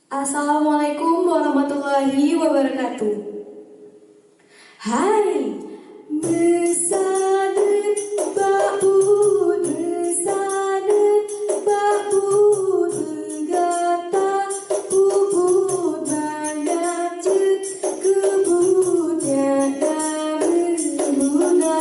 Assalamualaikum warahmatullahi wabarakatuh. Hai, besadet babu, besadet babu, gata bubut banyak kebutnya berguna.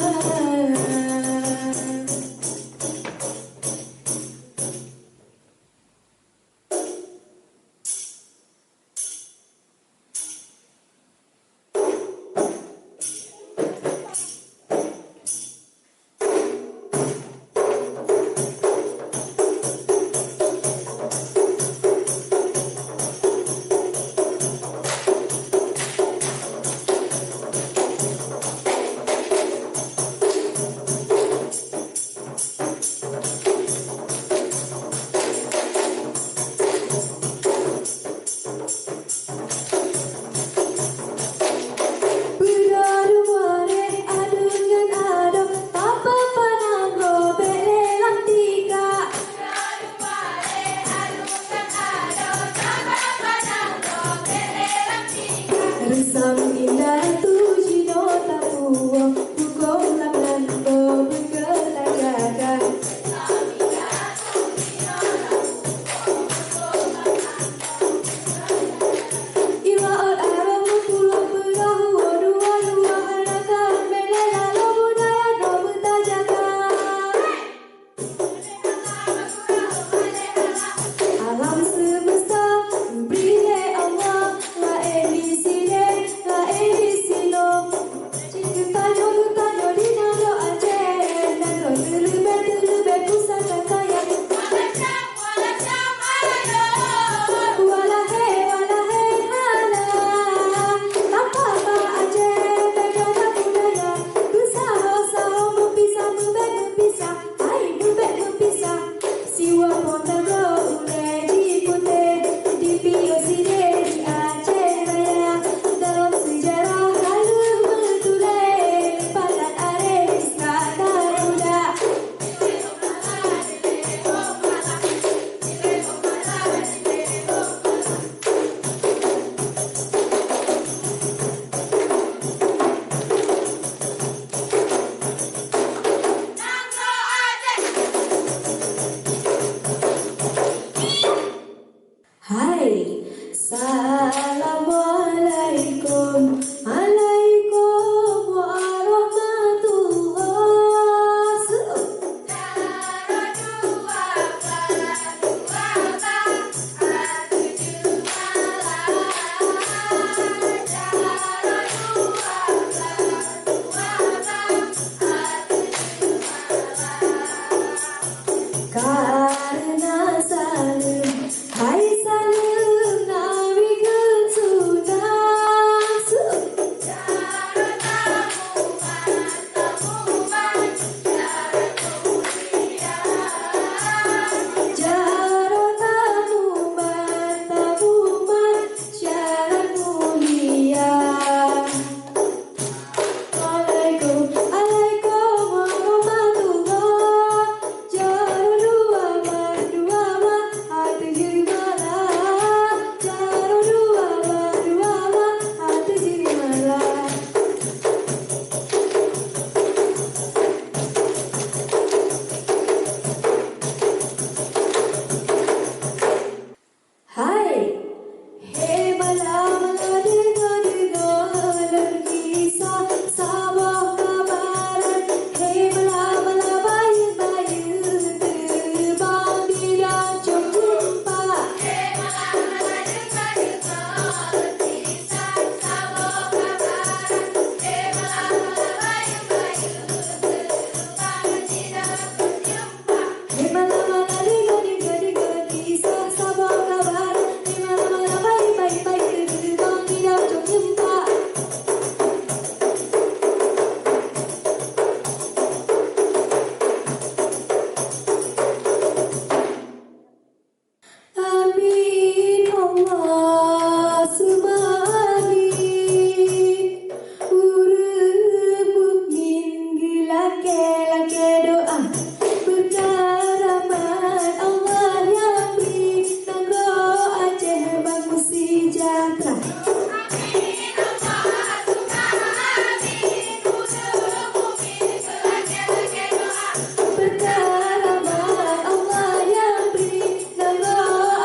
berkaramat, Allah yang beri nama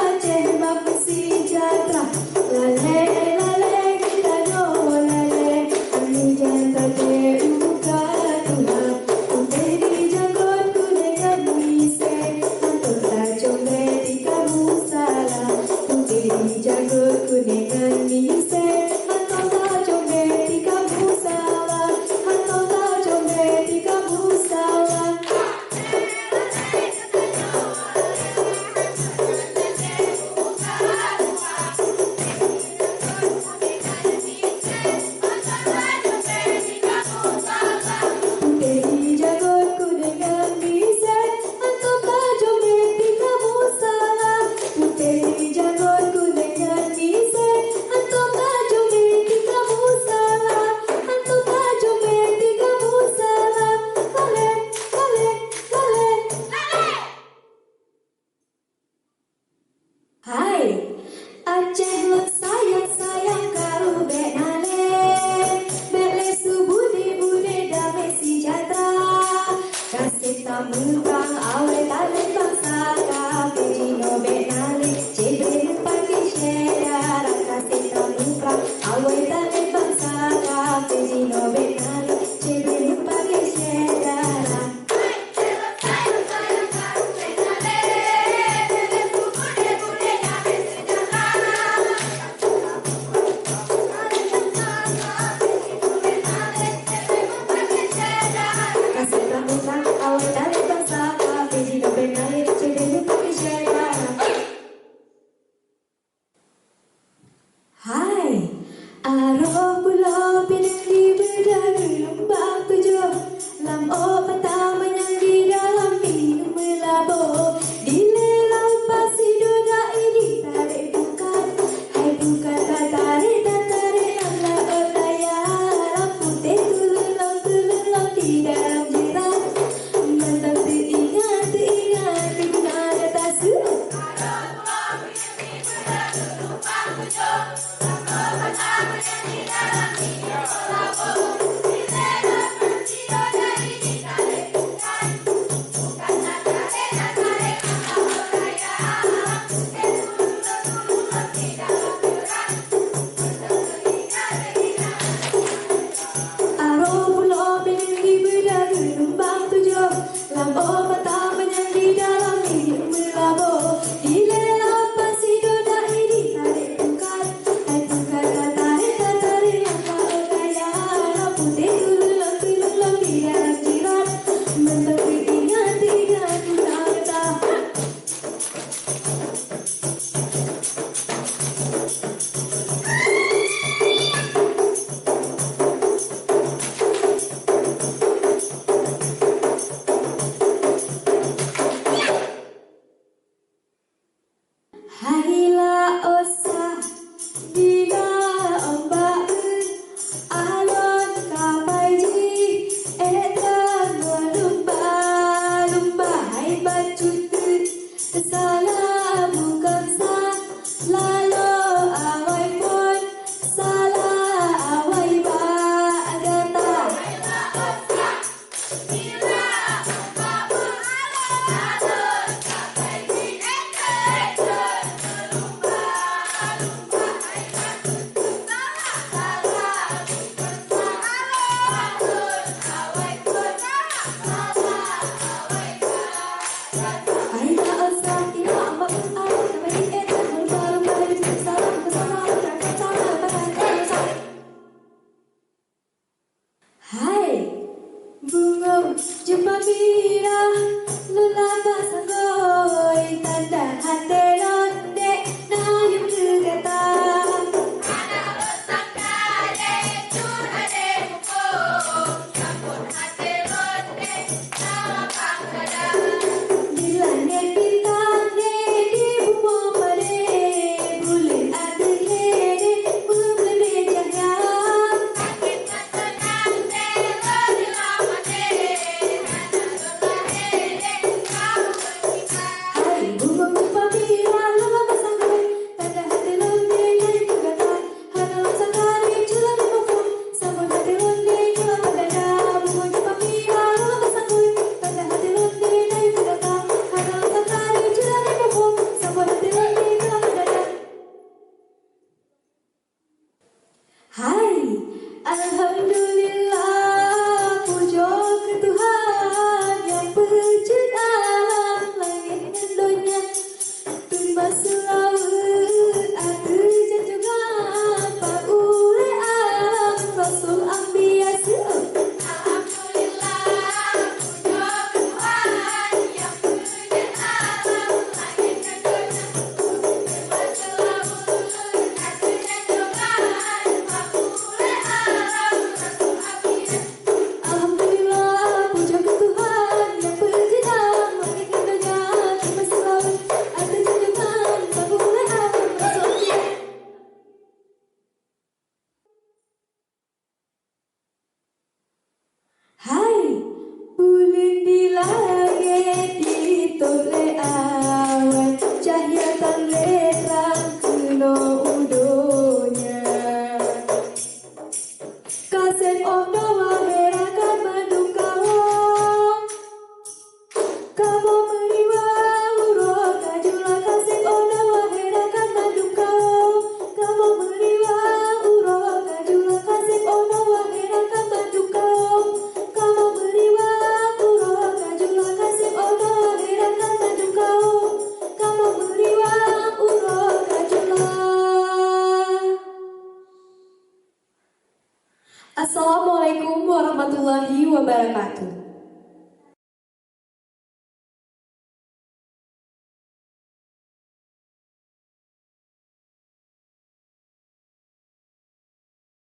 Aceh makmur sejahtera. Lale lale kita no lale, kami jangan terbuka Tuhan. Unte di janggut ku dengan mise, atau tak comel di kamu salah. Unte di janggut ku dengan mise, atau tak comel di kamu salah. Atau tak comel di kamu salah. Unte di janggut ku dengan mise, atau tak comel di kamu salah. Unte di janggut ku dengan mise, atau tak comel di kamu salah. Atau tak comel di kamu salah. Lale lale lale. Hai, Aceh lek sayang karo bek nale, bek lesu budi damai sejahtera. Kasih tamu kang awe talen bangsa kafe dino bek nale, cebe pagi syedara. Kasih tamu kang awe talen bangsa kafe dino bek nale, cebe pagi syedara. Kasih tamu kang awe talen bangsa kafe dino bek nale, cebe pagi syedara. Hai, aroh pulau pinang di berdagu lembah tujuh, lam obat taman yang di dalam minum melabur. Di lelau pasir doda ini tarik bukan, hai bukan tak tarik nala odaya. Putih tulung di dalam jiran, mantap teringat di guna data su. Aroh pulau pinang di berdagu lembah tujuh, lam obat taman yang di dalam minum melabur. Di lelau pasir doda ini tarik bukan, hai bukan tak tarik nala odaya. Putih tulung di dalam jiran, mantap teringat guna data. Haila osa bila ombak alon kapai ji edan lumba hai bacut salah bukan lalu awai pun salah awai bagata. Hai tak usah Kamu meriwa uro kajula kasih ona wahera kata dukau. Kamu meriwa uro kajula kasih ona wahera kata dukau. Kamu meriwa uro kajula kasih ona wahera kata dukau. Kamu meriwa uro kajula. Assalamualaikum warahmatullahi wabarakatuh.